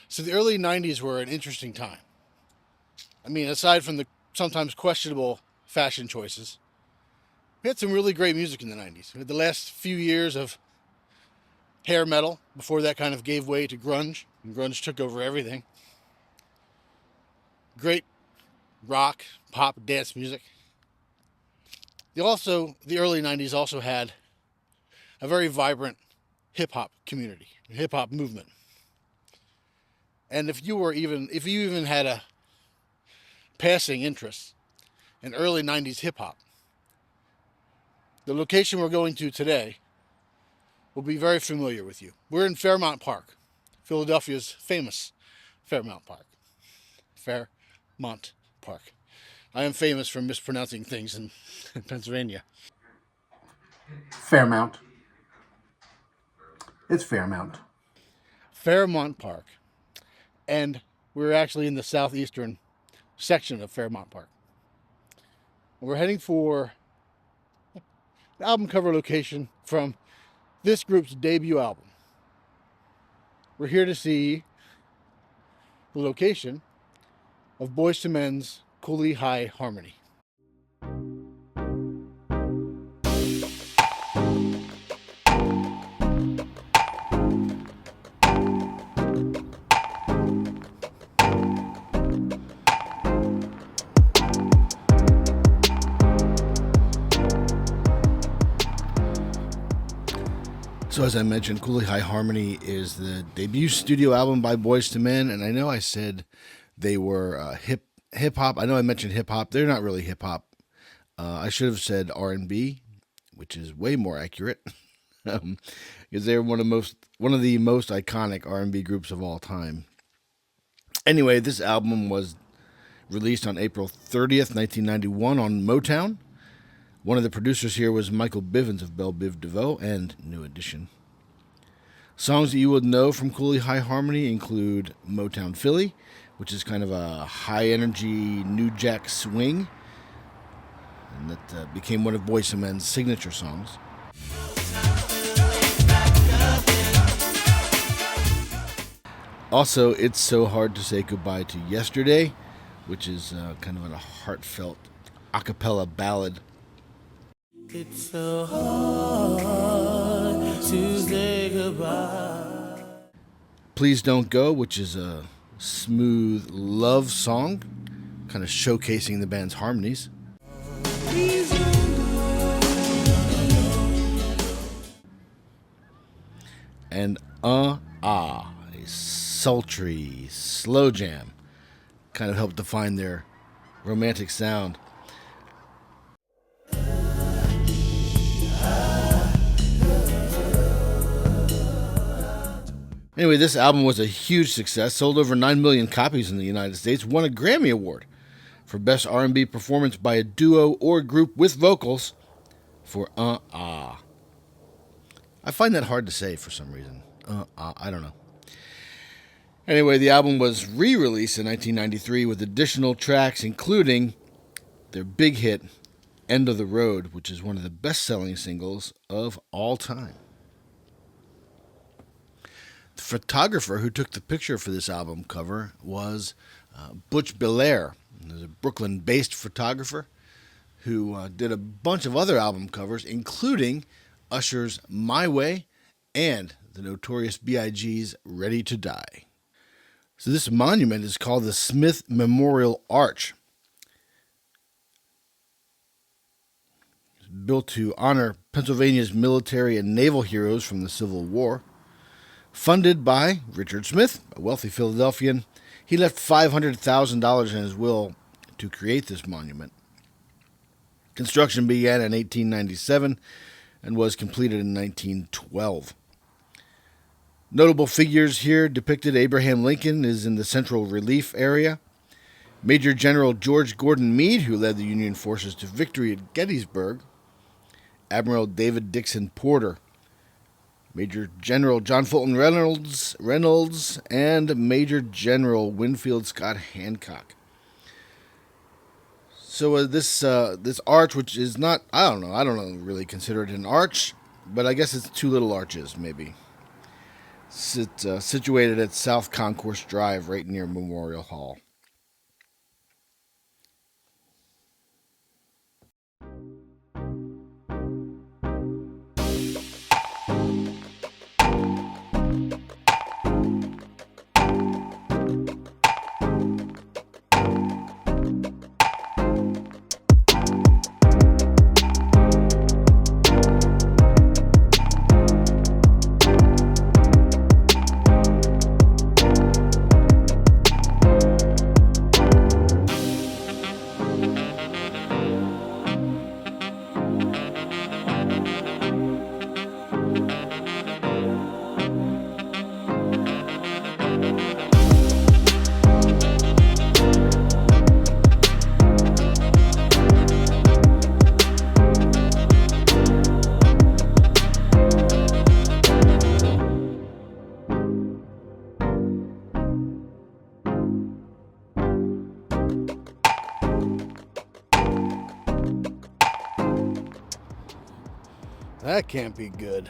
So the early 90s were an interesting time. I mean, aside from the sometimes questionable fashion choices, we had some really great music in the 90s. We had the last few years of hair metal before that kind of gave way to grunge, and grunge took over everything. Great rock, pop, dance music. The early 90s also had a very vibrant hip hop community, hip hop movement. And if you even had a passing interest in early 90s hip hop, the location we're going to today will be very familiar with you. We're in Fairmount Park, Philadelphia's famous Fairmount Park. Fairmount Park. I am famous for mispronouncing things in Pennsylvania. Fairmount. It's Fairmount. Fairmount Park. And we're actually in the southeastern section of Fairmount Park. We're heading for the album cover location from this group's debut album. We're here to see the location of Boyz II Men's Cooleyhighharmony. So as I mentioned, Cooleyhighharmony is the debut studio album by Boyz II Men, and I know I said they were hip hop. I know I mentioned hip hop. They're not really hip hop. I should have said R&B, which is way more accurate, because they're one of the most iconic R&B groups of all time. Anyway, this album was released on April 30th, 1991 on Motown. One of the producers here was Michael Bivins of Belle Biv DeVoe and New Edition. Songs that you would know from Cooleyhighharmony include Motown Philly, which is kind of a high-energy New Jack swing, and that became one of Boyz II Men's signature songs. Also, It's So Hard to Say Goodbye to Yesterday, which is kind of a heartfelt a cappella ballad. It's so hard to say goodbye. Please Don't Go, which is a smooth love song, kind of showcasing the band's harmonies. And a sultry slow jam, kind of helped define their romantic sound. Anyway, this album was a huge success, sold over 9 million copies in the United States, won a Grammy Award for Best R&B Performance by a Duo or Group with Vocals for I find that hard to say for some reason. I don't know. Anyway, the album was re-released in 1993 with additional tracks, including their big hit, End of the Road, which is one of the best-selling singles of all time. The photographer who took the picture for this album cover was Butch Belair. He's a Brooklyn-based photographer who did a bunch of other album covers, including Usher's My Way and the Notorious B.I.G.'s Ready to Die. So this monument is called the Smith Memorial Arch. It's built to honor Pennsylvania's military and naval heroes from the Civil War. Funded by Richard Smith, a wealthy Philadelphian. He left $500,000 in his will to create this monument. Construction began in 1897 and was completed in 1912. Notable figures here depicted: Abraham Lincoln is in the central relief area. Major General George Gordon Meade, who led the Union forces to victory at Gettysburg. Admiral David Dixon Porter. Major General John Fulton Reynolds, and Major General Winfield Scott Hancock. So this arch, which is not, I don't know, really consider it an arch, but I guess it's two little arches, maybe. situated at South Concourse Drive, right near Memorial Hall. That can't be good.